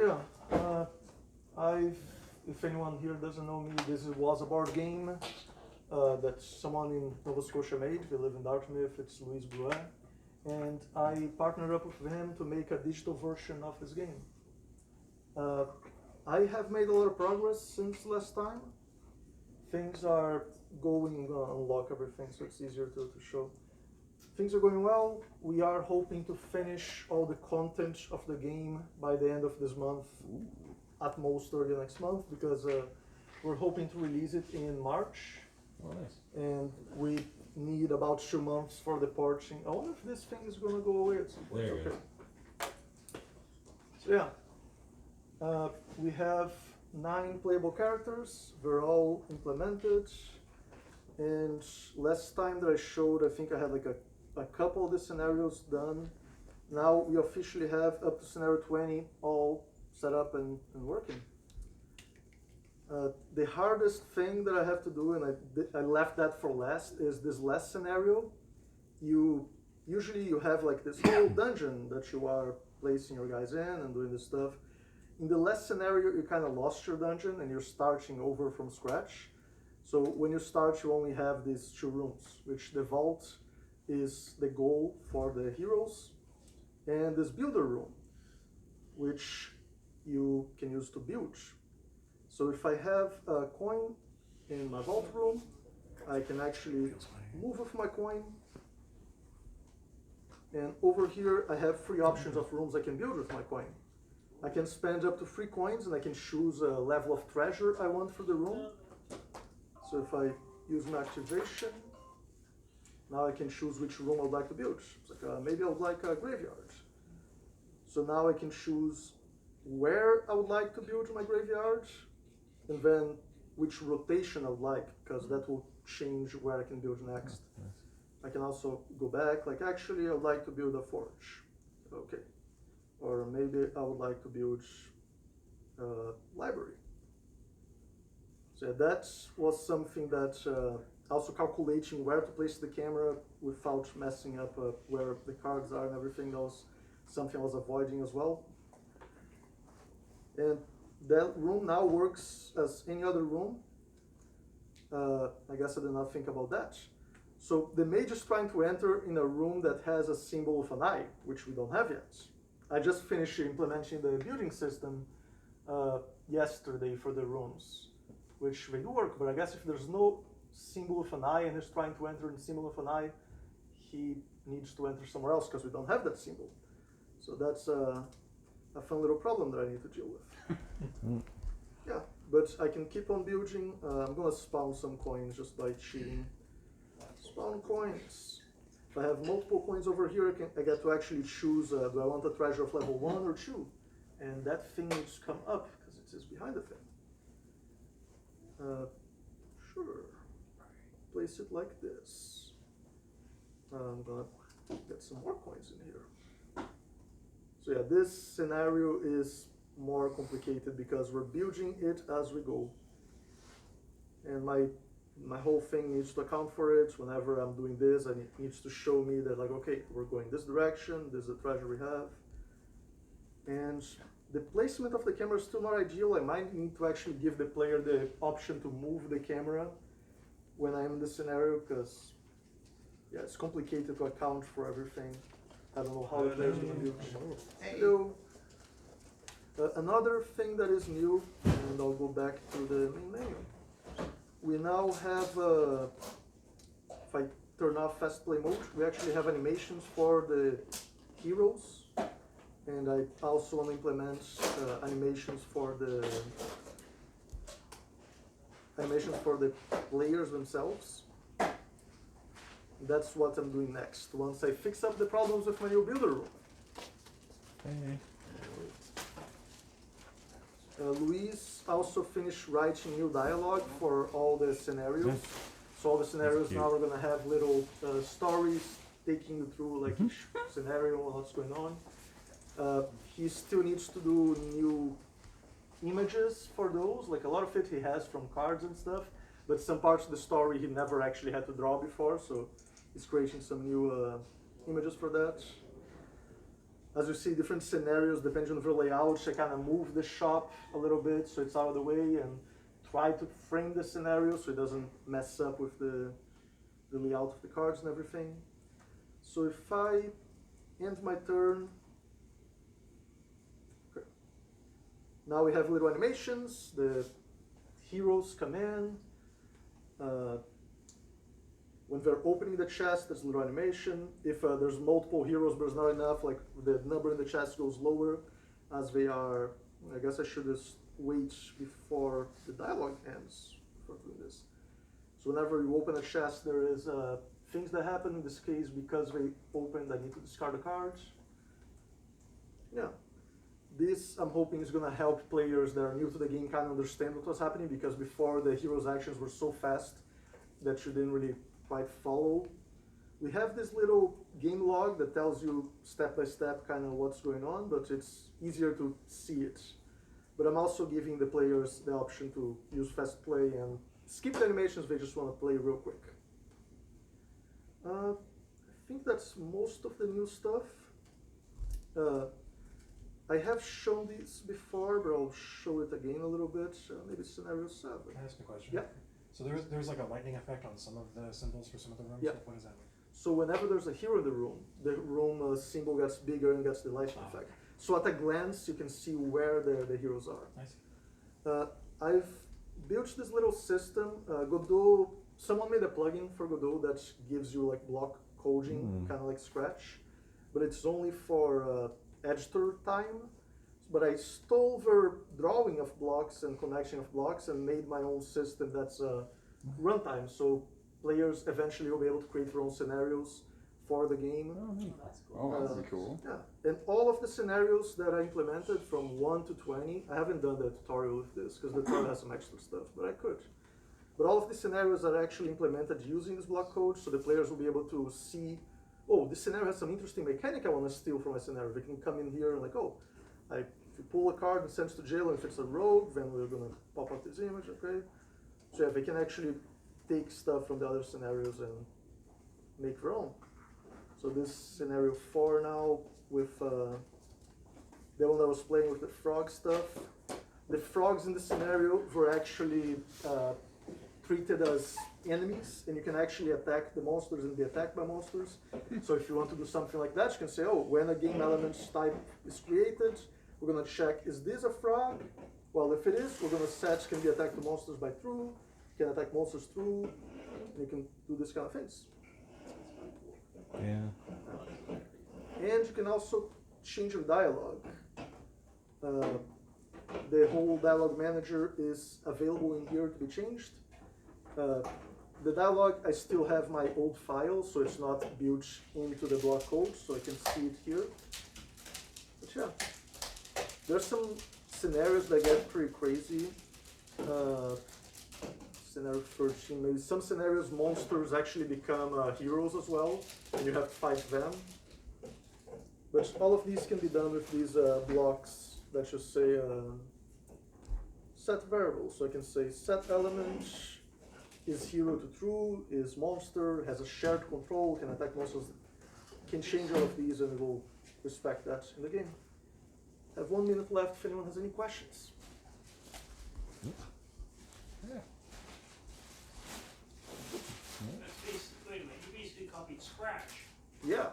yeah, if anyone here doesn't know me, this was a board game that someone in Nova Scotia made. We live in Dartmouth. It's Louis Brouet, and I partnered up with him to make a digital version of this game. I have made a lot of progress since last time. Things are going, unlock everything, so it's easier to show. Things are going well. We are hoping to finish all the content of the game by the end of this month, at most early next month, because we're hoping to release it in March. Oh, nice. And we need about 2 months for the porting. I wonder if this thing is going to go away at some point. There you Okay. go. So yeah, we have 9 playable characters. They're all implemented. And last time that I showed, I think I had like a couple of the scenarios done. Now we officially have up to scenario 20 all set up and working. The hardest thing that I have to do, and I left that for last, is this last scenario. Usually you have like this whole dungeon that you are placing your guys in and doing this stuff. In the last scenario, you kind of lost your dungeon and you're starting over from scratch. So when you start, you only have these 2 rooms, which the vault is the goal for the heroes, and this builder room, which you can use to build. So if I have a coin in my vault room, I can actually move with my coin. And over here, I have 3 options of rooms I can build with my coin. I can spend up to 3 coins and I can choose a level of treasure I want for the room. So if I use my activation, now I can choose which room I would like to build. It's like maybe I would like a graveyard. So now I can choose where I would like to build my graveyard, and then which rotation I would like, because that will change where I can build next. I can also go back, like actually I would like to build a forge. Okay. Or maybe I would like to build a library. So that was something that also calculating where to place the camera without messing up where the cards are and everything. That was something I was avoiding as well. And that room now works as any other room. I guess I did not think about that. So the mage is trying to enter in a room that has a symbol of an eye, which we don't have yet. I just finished implementing the building system yesterday for the rooms, which they do work, but I guess if there's no symbol of an eye and he's trying to enter in symbol of an eye, he needs to enter somewhere else because we don't have that symbol. So that's a fun little problem that I need to deal with. Yeah, but I can keep on building. I'm gonna spawn some coins just by cheating. Spawn coins. If I have multiple coins over here, I get to actually choose, do I want a treasure of level 1 or 2? And that thing needs to come up because it is behind the thing. Sure. Place it like this. I'm gonna get some more coins in here. So yeah, this scenario is more complicated because we're building it as we go. And my whole thing needs to account for it. Whenever I'm doing this, it needs to show me that like, okay, we're going this direction, this is the treasure we have. And the placement of the camera is still not ideal. I might need to actually give the player the option to move the camera when I'm in the scenario, because yeah, it's complicated to account for everything. I don't know how the player's going to do it. Hello. Another thing that is new, and I'll go back to the main menu. We now have, if I turn off fast play mode, we actually have animations for the heroes, and I also want to implement animations for the players themselves. That's what I'm doing next, once I fix up the problems with my new builder room. Hey. Luis also finished writing new dialogue for all the scenarios. So all the scenarios now are going to have little stories taking you through like each scenario and what's going on. He still needs to do new images for those. Like a lot of it he has from cards and stuff, but some parts of the story he never actually had to draw before, so he's creating some new images for that. As you see, different scenarios depending on the layout. I kind of move the shop a little bit so it's out of the way and try to frame the scenario so it doesn't mess up with the layout of the cards and everything. So if I end my turn, okay. Now we have little animations. The heroes come in. When they're opening the chest, there's a little animation. If there's multiple heroes, but there's not enough, like the number in the chest goes lower as they are. I guess I should just wait before the dialogue ends before doing this. So whenever you open a chest, there is things that happen. In this case, because they opened, I need to discard a card. Yeah. This, I'm hoping, is going to help players that are new to the game kind of understand what was happening, because before the hero's actions were so fast that you didn't really quite follow. We have this little game log that tells you step by step kind of what's going on, but it's easier to see it. But I'm also giving the players the option to use fast play and skip the animations if they just want to play real quick. I think that's most of the new stuff. I have shown these before, but I'll show it again a little bit. Maybe scenario 7. Can I ask a question? Yeah. So there's like a lightning effect on some of the symbols for some of the rooms? Yeah. What does that mean? So whenever there's a hero in the room symbol gets bigger and gets the lightning effect. So at a glance, you can see where the heroes are. I see. I've built this little system. Godot, someone made a plugin for Godot that gives you like block coding, kind of like Scratch, but it's only for editor time. But I stole their drawing of blocks and connection of blocks and made my own system that's runtime. So players eventually will be able to create their own scenarios for the game. Oh, neat. That's cool. Oh, that'd be cool. Yeah, and all of the scenarios that I implemented from 1 to 20, I haven't done the tutorial with this because the tutorial has some extra stuff, but I could. But all of the scenarios are actually implemented using this block code, so the players will be able to see, oh, this scenario has some interesting mechanic I want to steal from my scenario. They can come in here and like, oh, if you pull a card and sends to jail, and if it's a rogue, then we're gonna pop up this image, okay? So yeah, they can actually take stuff from the other scenarios and make their own. So this scenario 4 now with the one I was playing with the frog stuff. The frogs in the scenario were actually treated as enemies, and you can actually attack the monsters and be attacked by monsters. So if you want to do something like that, you can say, oh, when a game elements type is created, we're going to check, is this a frog? Well, if it is, we're going to set can be attacked to monsters by through, can attack monsters through, and you can do this kind of things. Yeah. And you can also change your dialogue. The whole dialogue manager is available in here to be changed. The dialogue, I still have my old file, so it's not built into the block code, so I can see it here. But yeah, there's some scenarios that get pretty crazy. Scenario 13, maybe some scenarios monsters actually become heroes as well, and you have to fight them. But all of these can be done with these blocks that just say set variables. So I can say set element is hero to true, is monster, has a shared control, can attack monsters. Can change all of these and it will respect that in the game. I have 1 minute left if anyone has any questions. Yeah. That's basically, wait a minute, you basically copied Scratch. Yeah,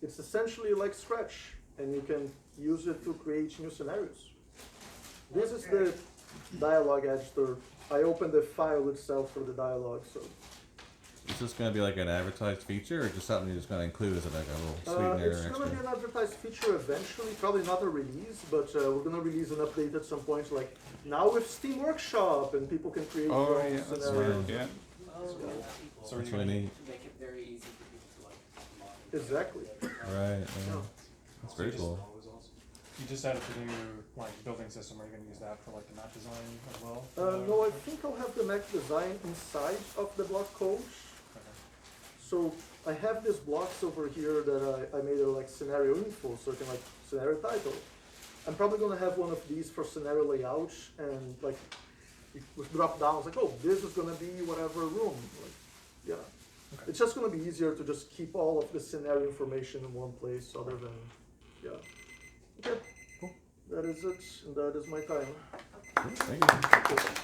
it's essentially like Scratch, and you can use it to create new scenarios. This is the dialogue editor. I opened the file itself for the dialogue, so. Is this going to be like an advertised feature, or just something you're just going to include as like a little sweetener It's extra? going to be an advertised feature eventually, probably not a release, but we're going to release an update at some point, like now with Steam Workshop, and people can create their Oh, own yeah, that's scenarios. right. Yeah. So That's you're really gonna, neat. Make it very easy for people to like mod. Exactly. Right. Yeah. That's very cool. you just added the new like building system. Are you gonna use that for like the map design as well? No, I think I'll have the map design inside of the block code. Okay. So I have these blocks over here that I made a like scenario info, so I can like scenario title. I'm probably gonna have one of these for scenario layout and like with drop downs, like, oh, this is gonna be whatever room. Like, yeah. Okay. It's just gonna be easier to just keep all of the scenario information in one place other than, yeah. Okay, that is it, and that is my time. Thank you.